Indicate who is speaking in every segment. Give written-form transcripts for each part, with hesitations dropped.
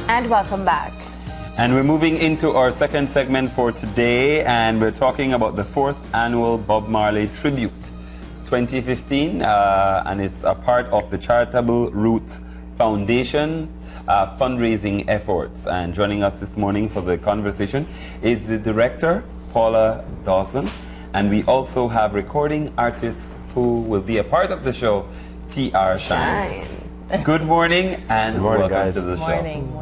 Speaker 1: And welcome back.
Speaker 2: And we're moving into our second segment for today, and we're talking about the 4th annual Bob Marley Tribute 2015, and it's a part of the Charitable Roots Foundation fundraising efforts. And joining us this morning for the conversation is the director, Paula Dawson, and we also have recording artists who will be a part of the show, T.R. Shine. Good morning and welcome
Speaker 3: guys.
Speaker 2: to the show.
Speaker 1: Morning.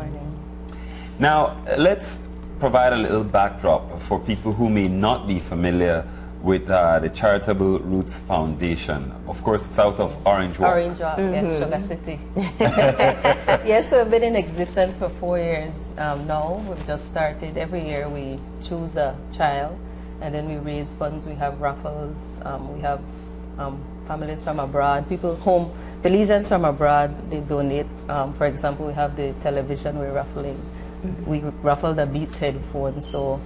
Speaker 2: Now, let's provide a little backdrop for people who may not be familiar with the Charitable Roots Foundation. Of course, it's out of Orange Walk.
Speaker 4: Orange Walk, yes, Sugar City. Yes, so we've been in existence for 4 years now. We've just started. Every year we choose a child and then we raise funds. We have raffles. We have families from abroad, people home, Belizeans from abroad, they donate. For example, we have the television we're raffling. We raffled a Beats headphone. So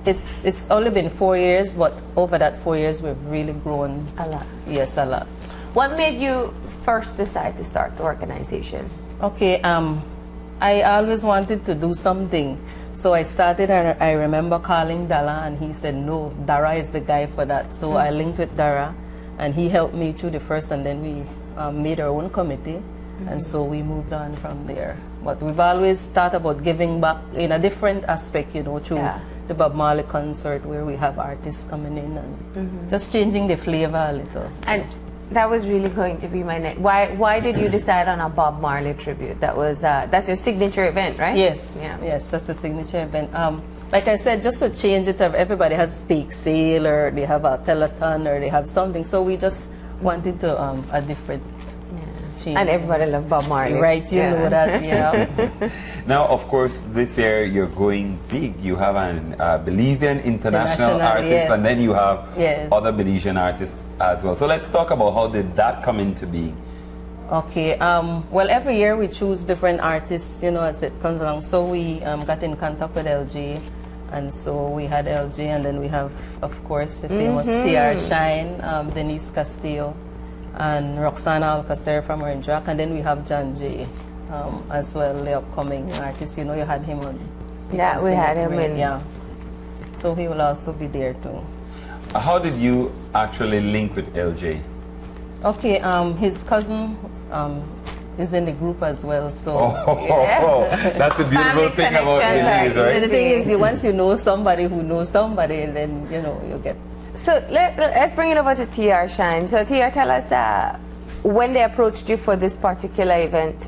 Speaker 4: it's only been 4 years, but over that 4 years we've really grown
Speaker 1: A lot.
Speaker 4: Yes, a lot.
Speaker 1: What made you first decide to start the organization?
Speaker 4: Okay, I always wanted to do something. So I started, and I remember calling Dara, and he said, no, Dara is the guy for that. So I linked with Dara, and he helped me through the first, and then we made our own committee, and so we moved on from there. But we've always thought about giving back in a different aspect, you know, through the Bob Marley concert, where we have artists coming in and just changing the flavor a little.
Speaker 1: And that was really going to be my next. Why did you decide on a Bob Marley tribute? That was that's your signature event, right?
Speaker 4: Yes, yes, that's a signature event. Like I said, just to change it up, everybody has bake sale or they have a telethon or they have something. So we just wanted to a different change.
Speaker 1: And everybody loves Bob Marley.
Speaker 4: Right, you know that, yeah.
Speaker 2: Now, of course, this year you're going big. You have an Belizean international artist,
Speaker 4: yes.
Speaker 2: and then you have
Speaker 4: Yes.
Speaker 2: other Belizean artists as well. So let's talk about how did that come into being?
Speaker 4: Okay, well, every year we choose different artists, you know, as it comes along. So we got in contact with LG, and so we had LG, and then we have, of course, the famous T.R. Shine, Denise Castillo, and Roxana Alcacer from Orange Rock, and then we have John Jay as well, the upcoming artist. You know, you had him on.
Speaker 1: Yeah, we had him in.
Speaker 4: Yeah, so he will also be there too.
Speaker 2: How did you actually link with LJ?
Speaker 4: Okay, his cousin is in the group as well, so
Speaker 2: That's the beautiful
Speaker 1: Family
Speaker 2: thing about
Speaker 1: connection,
Speaker 2: Belize, right?
Speaker 4: the thing is, once you know somebody who knows somebody, then you know you get.
Speaker 1: So let's bring it over to T.R. Shine. So T.R., tell us when they approached you for this particular event,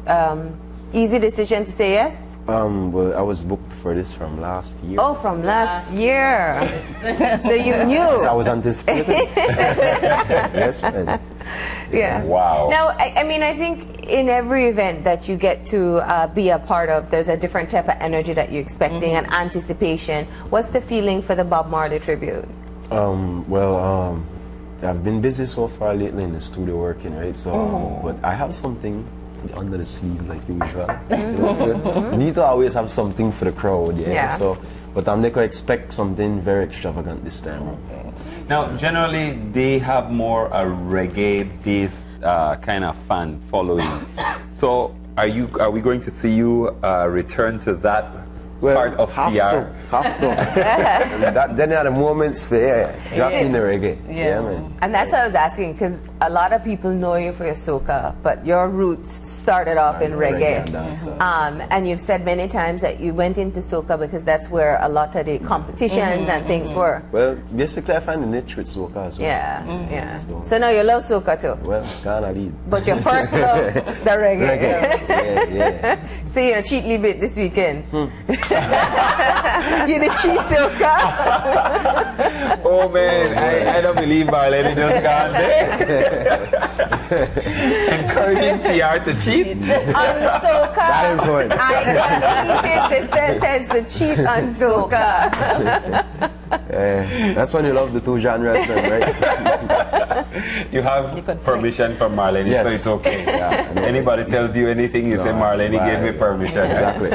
Speaker 1: easy decision to say yes?
Speaker 3: Well, I was booked for this from last year.
Speaker 1: Oh, from last year. So you knew.
Speaker 3: So I was anticipating. Yes, man.
Speaker 1: Yeah.
Speaker 2: Wow.
Speaker 1: Now, I mean, I think in every event that you get to be a part of, there's a different type of energy that you're expecting and anticipation. What's the feeling for the Bob Marley tribute?
Speaker 3: I've been busy so far lately in the studio working, right? So, but I have something under the sleeve like usual. You need to always have something for the crowd, yeah. So, but I'm not gonna expect something very extravagant this time.
Speaker 2: Now, generally, they have more a reggae-based kind of fan following. So, are we going to see you return to that part of TR?
Speaker 3: Have to. Then at the moments for drop in the reggae. Yeah, man.
Speaker 1: And that's what I was asking, because a lot of people know you for your soca, but your roots started off in reggae. And you've said many times that you went into soca because that's where a lot of the competitions and things were.
Speaker 3: Well, basically I find the niche with soca as well.
Speaker 1: Yeah. So now you love soca too.
Speaker 3: Well, kinda lead.
Speaker 1: But your first love, the reggae.
Speaker 3: Yeah.
Speaker 1: So you're a cheat bit this weekend. You the cheat soca.
Speaker 2: Oh man, I don't believe Marley just gone there. Encouraging TR to cheat.
Speaker 1: On soca.
Speaker 3: That influence.
Speaker 1: I completed the sentence, the cheat on soca.
Speaker 3: That's when you love the two genres then, right?
Speaker 2: You have permission from Marlene,
Speaker 3: yes.
Speaker 2: so it's okay. Anybody tells you anything, you say Marlene gave me permission.
Speaker 3: Exactly.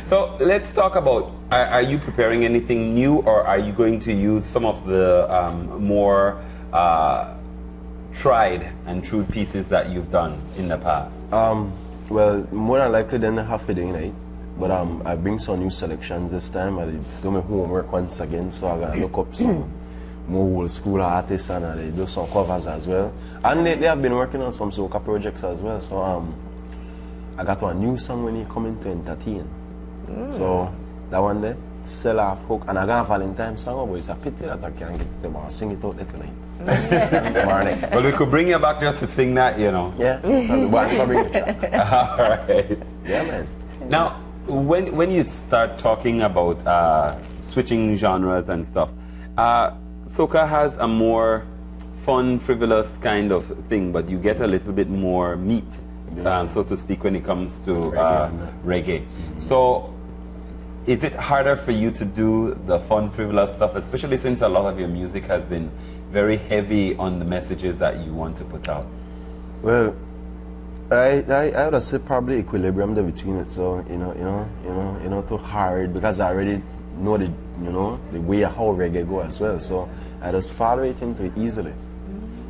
Speaker 2: So let's talk about, are you preparing anything new, or are you going to use some of the more tried and true pieces that you've done in the past?
Speaker 3: Well, more than likely then I have to do night. But I bring some new selections this time. I do my homework once again, so I'm gonna look up some more old school artists and I do some covers as well. And lately I've been working on some soca projects as well. So I got a new song when you come in to entertain. So that one there, sell off hook, and I got a Valentine's song, but it's a pity that I can't get it tomorrow. Sing it out there tonight. Marley.
Speaker 2: Well, we could bring you back just to sing that, you know.
Speaker 3: Yeah, I'll bring it back.
Speaker 2: All right.
Speaker 3: Yeah, man.
Speaker 2: Now, when you start talking about switching genres and stuff, soca has a more fun, frivolous kind of thing, but you get a little bit more meat, so to speak, when it comes to reggae. So, is it harder for you to do the fun, frivolous stuff, especially since a lot of your music has been very heavy on the messages that you want to put out?
Speaker 3: Well, I would say probably equilibrium there between it. So too hard because I already know the way how reggae go as well. So I just follow it into it easily.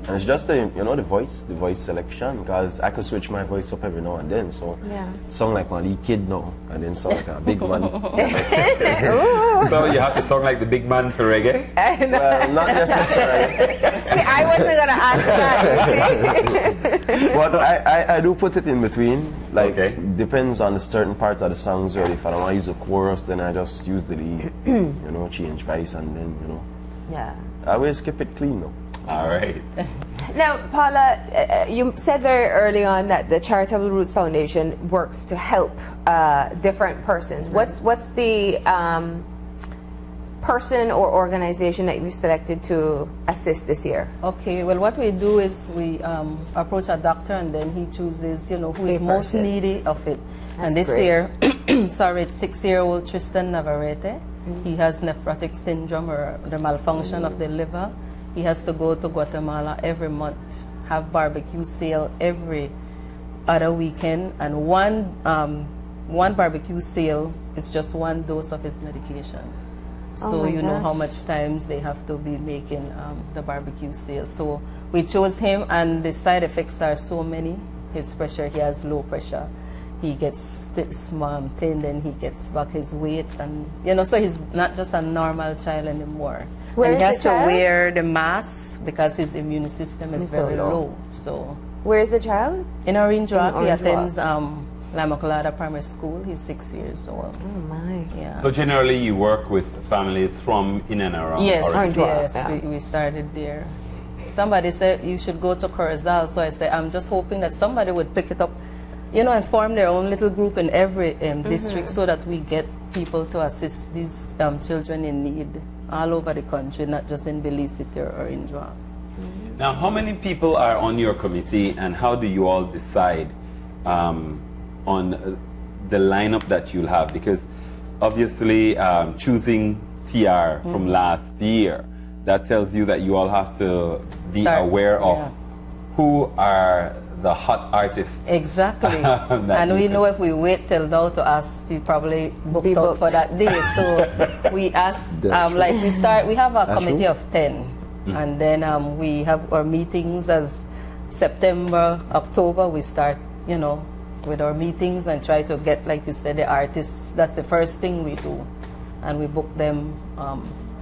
Speaker 3: And it's just the voice selection, because I could switch my voice up every now and then. So song like one kid now, and then song like a big man.
Speaker 2: So you have to song like the big man for reggae?
Speaker 3: Well, not necessarily.
Speaker 1: See, I wasn't gonna ask that.
Speaker 3: But I do put it in between. Like depends on the certain part of the songs. Or if I don't want to use a chorus, then I just use the lead. Change voice and then I always keep it clean though.
Speaker 2: All right.
Speaker 1: Now, Paula, you said very early on that the Charitable Roots Foundation works to help different persons. What's the person or organization that you selected to assist this year?
Speaker 4: Okay, well, what we do is we approach a doctor and then he chooses, who is most needy of it.
Speaker 1: That's
Speaker 4: and this
Speaker 1: great.
Speaker 4: year, it's 6-year-old Tristan Navarrete. He has nephrotic syndrome, or the malfunction of the liver. He has to go to Guatemala every month, have barbecue sale every other weekend, and one barbecue sale is just one dose of his medication. So you know how much times they have to be making the barbecue sale. So we chose him, and the side effects are so many. His pressure, he has low pressure. He gets thin, then he gets back his weight, and so he's not just a normal child anymore. And he has to wear the mask because his immune system is very low. So
Speaker 1: where is the child?
Speaker 4: In Orange Rock. He attends La Immaculada Primary School. He's 6 years old.
Speaker 1: Oh my!
Speaker 4: Yeah.
Speaker 2: So generally, you work with families from in and around.
Speaker 4: Yes. We started there. Somebody said you should go to Corozal, so I said I'm just hoping that somebody would pick it up, and form their own little group in every district, so that we get people to assist these children in need all over the country, not just in Belize City or Orange Rock.
Speaker 2: Now, how many people are on your committee, and how do you all decide on the lineup that you'll have? Because obviously, choosing TR from last year, that tells you that you all have to be aware of who are the hot artists.
Speaker 4: Exactly. And we know if we wait till now to ask, you probably booked out for that day. So we ask, we have a committee of 10. And then we have our meetings as September, October, we start, with our meetings and try to get, like you said, the artists. That's the first thing we do. And we book them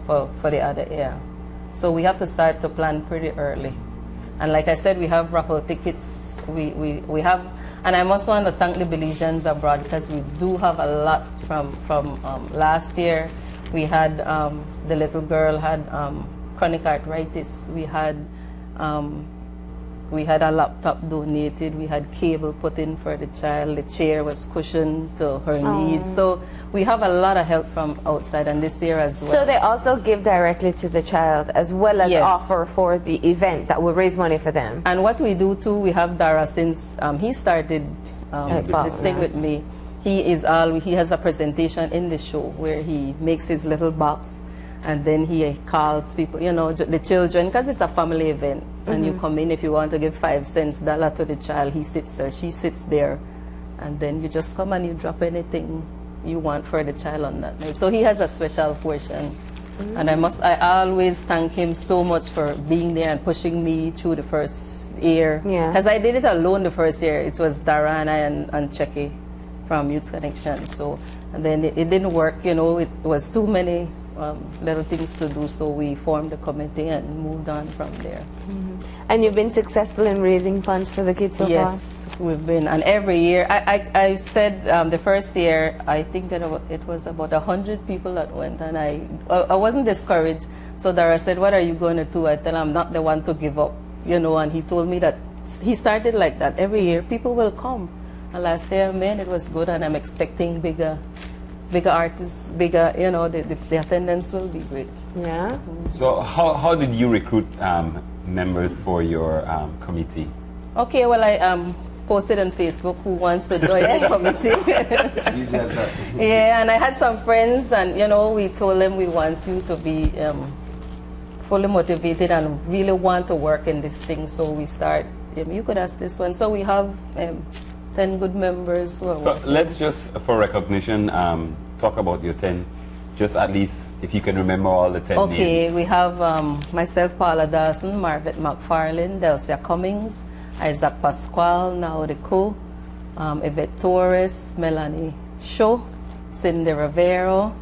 Speaker 4: for the other year. So we have to start to plan pretty early. And like I said, we have raffle tickets. We have, and I also want to thank the Belizeans abroad, because we do have a lot from last year. We had the little girl had chronic arthritis. We had a laptop donated. We had cable put in for the child. The chair was cushioned to her needs. So we have a lot of help from outside, and this year as well.
Speaker 1: So they also give directly to the child, as well as offer for the event that will raise money for them.
Speaker 4: And what we do too, we have Dara since he started this thing with me. He has a presentation in the show where he makes his little box, and then he calls people, the children, because it's a family event. And you come in, if you want to give 5 cents, $1 to the child, he sits there, she sits there, and then you just come and you drop anything you want for the child on that night. So he has a special portion And I always thank him so much for being there and pushing me through the first year. Because I did it alone the first year. It was Darana and Checky from Youth Connection. So, and then it didn't work, you know, it was too many little things to do, so we formed a committee and moved on from there.
Speaker 1: And you've been successful in raising funds for the kids so far?
Speaker 4: Yes, we've been, and every year, I said the first year, I think that it was about 100 people that went, and I wasn't discouraged. So Dara said, what are you going to do? I tell him I'm not the one to give up, you know, and he told me that he started like that. Every year, people will come. And last year, man, it was good, and I'm expecting bigger artists, bigger, you know, the attendance will be great.
Speaker 1: Yeah.
Speaker 2: So how did you recruit members for your committee?
Speaker 4: Okay, well, I posted on Facebook who wants to join the committee.
Speaker 3: Easy as that.
Speaker 4: Yeah, and I had some friends, and, you know, we told them we want you to be fully motivated and really want to work in this thing. So we start, you could ask this one. So we have 10 good members who are working.
Speaker 2: Let's just, for recognition, talk about your 10, just at least if you can remember all the 10 names.
Speaker 4: Okay, we have myself, Paula Dawson, Marvet McFarlane, Delcia Cummings, Isaac Pascual, Naudi Ko, Yvette Torres, Melanie Shaw, Cindy Rivero,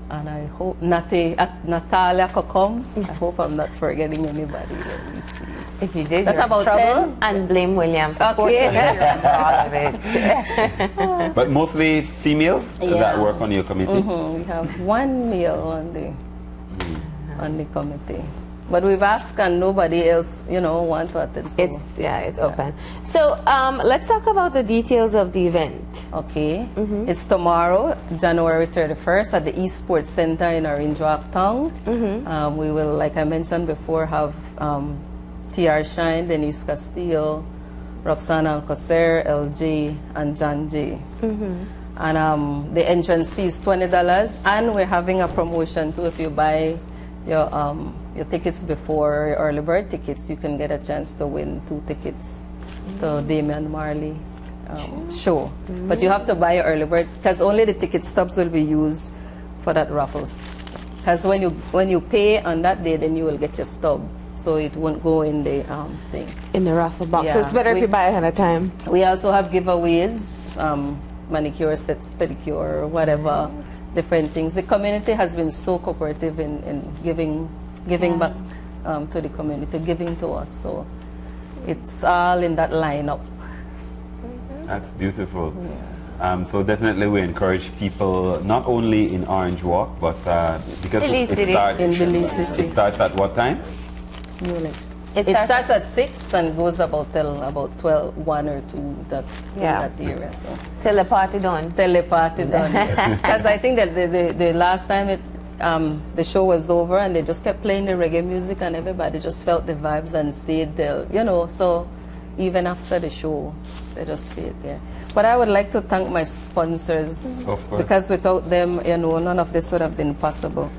Speaker 4: and I hope Natalia Kokom. I hope I'm not forgetting anybody. Let me see.
Speaker 1: If you did,
Speaker 4: that's
Speaker 1: you're
Speaker 4: about
Speaker 1: in trouble.
Speaker 4: 10.
Speaker 1: And blame William for forcing all of it.
Speaker 2: But mostly females that work on your committee?
Speaker 4: We have one male on the committee. But we've asked and nobody else, you know, want to attend. So.
Speaker 1: It's open. So let's talk about the details of the event.
Speaker 4: Okay. It's tomorrow, January 31st at the East Sports Center in Orange Walk Town. We will, like I mentioned before, have T.R. Shine, Denise Castillo, Roxana Alcocer, LJ, and John J. And the entrance fee is $20, and we're having a promotion too. If you buy your tickets before early bird tickets, you can get a chance to win 2 tickets to Damian Marley show. But you have to buy your early bird because only the ticket stubs will be used for that raffle. Because when you pay on that day, then you will get your stub. So it won't go in the thing.
Speaker 1: In the raffle box. So it's better if you buy ahead of time.
Speaker 4: We also have giveaways, manicure sets, pedicure, whatever, different things. The community has been so cooperative in giving back to the community, giving to us. So it's all in that lineup.
Speaker 2: That's beautiful. So definitely we encourage people not only in Orange Walk, but because it starts at what time?
Speaker 4: It starts at 6 and goes about till about 12, 1 or 2 that area. So
Speaker 1: till the party done.
Speaker 4: Till the party done. Because I think that the last time the show was over and they just kept playing the reggae music and everybody just felt the vibes and stayed there. You know, so even after the show, they just stayed there. But I would like to thank my sponsors because without them, you know, none of this would have been possible.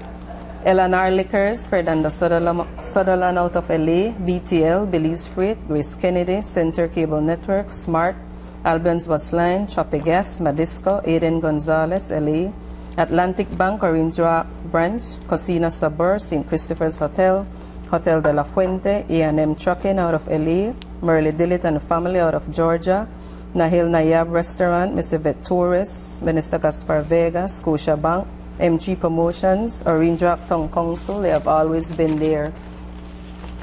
Speaker 4: L&R Liquors, Fernando Sutherland out of LA, BTL, Belize Freight, Grace Kennedy, Center Cable Network, Smart, Albion's Bus Line, Choppy Gas, Madisco, Aiden Gonzalez, LA, Atlantic Bank, Orange Walk Branch, Cocina Sabor, St. Christopher's Hotel, Hotel de la Fuente, A&M Trucking out of LA, Marley Dillett and family out of Georgia, Nahil Nayab Restaurant, Miss Yvette Torres, Minister Gaspar Vega, Scotia Bank, MG Promotions, Orange Walk Town Council, they have always been there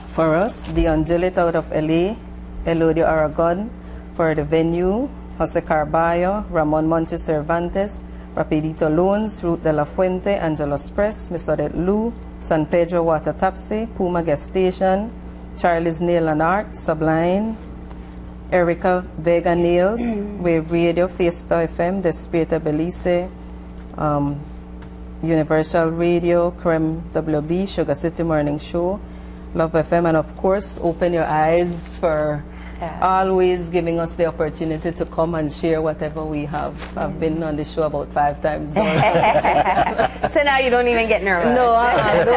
Speaker 4: for us. Dion Gillett out of LA, Elodio Aragon for the venue, Jose Carballo, Ramon Monte Cervantes, Rapidito Loans, Ruth de la Fuente, Angelos Press, Miss Odette Lou, San Pedro Water Taxi, Puma Gas Station, Charlie's Nail and Art, Sublime, Erica Vega Nails, Wave Radio, Fiesta FM, Despierta Belize, Universal Radio, Creme WB, Sugar City Morning Show, Love FM, and of course, Open Your Eyes for always giving us the opportunity to come and share whatever we have. I've been on the show about 5 times.
Speaker 1: So now you don't even get nervous.
Speaker 4: No,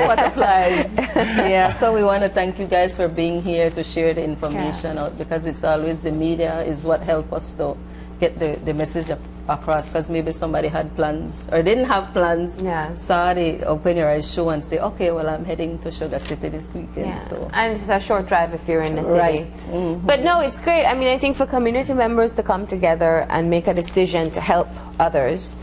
Speaker 4: what applies. Yeah, so we want to thank you guys for being here to share the information out because it's always the media is what helps us to get the message across, because maybe somebody had plans or didn't have plans, saw the Open Your Eyes show and say, okay, well, I'm heading to Sugar City this weekend.
Speaker 1: Yeah.
Speaker 4: So.
Speaker 1: And it's a short drive if you're in the city.
Speaker 4: Right. Mm-hmm.
Speaker 1: But no, it's great. I mean, I think for community members to come together and make a decision to help others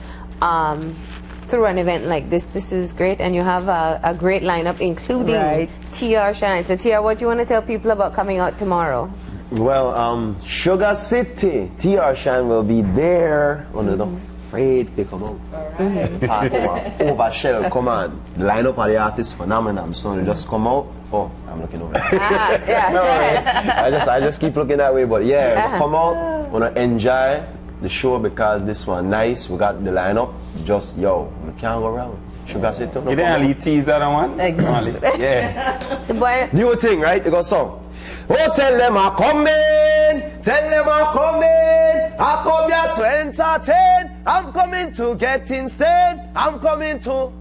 Speaker 1: through an event like this is great. And you have a great lineup, including TR Shine. So TR, what do you want to tell people about coming out tomorrow?
Speaker 3: Well, Sugar City, TR Shine will be there. Don't afraid to come out. Part of Overshell, come on. The lineup of the artists phenomenal. So they just come out. Oh, I'm looking over there. No, I just keep looking that way. But yeah, come out. Wanna enjoy the show because this one nice. We got the lineup. Just we can't go wrong. Sugar City.
Speaker 2: You didn't tease that one?
Speaker 4: Exactly.
Speaker 2: Yeah.
Speaker 3: New thing, right? You got song. Oh, tell them I'm coming, tell them I'm coming. I come here to entertain. I'm coming to get insane. I'm coming to.
Speaker 2: All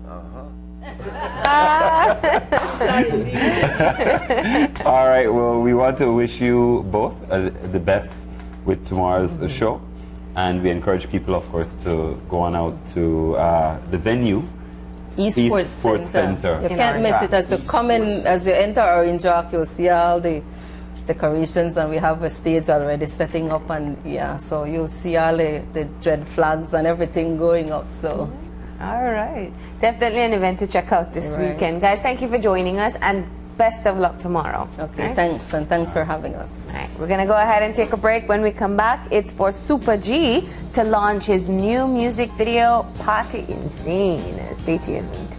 Speaker 2: right. Well, we want to wish you both the best with tomorrow's show, and we encourage people, of course, to go on out to the venue.
Speaker 4: East Sports Center. You can't miss it. As you come in, as you enter Orange Rock, you'll see all the decorations, and we have a stage already setting up, and so you'll see all the dread flags and everything going up. So,
Speaker 1: all right, definitely an event to check out this weekend, guys. Thank you for joining us, and best of luck tomorrow.
Speaker 4: Okay, thanks, and thanks for having us.
Speaker 1: All right, we're gonna go ahead and take a break. When we come back, it's for Super G to launch his new music video, Party Insane. Stay tuned.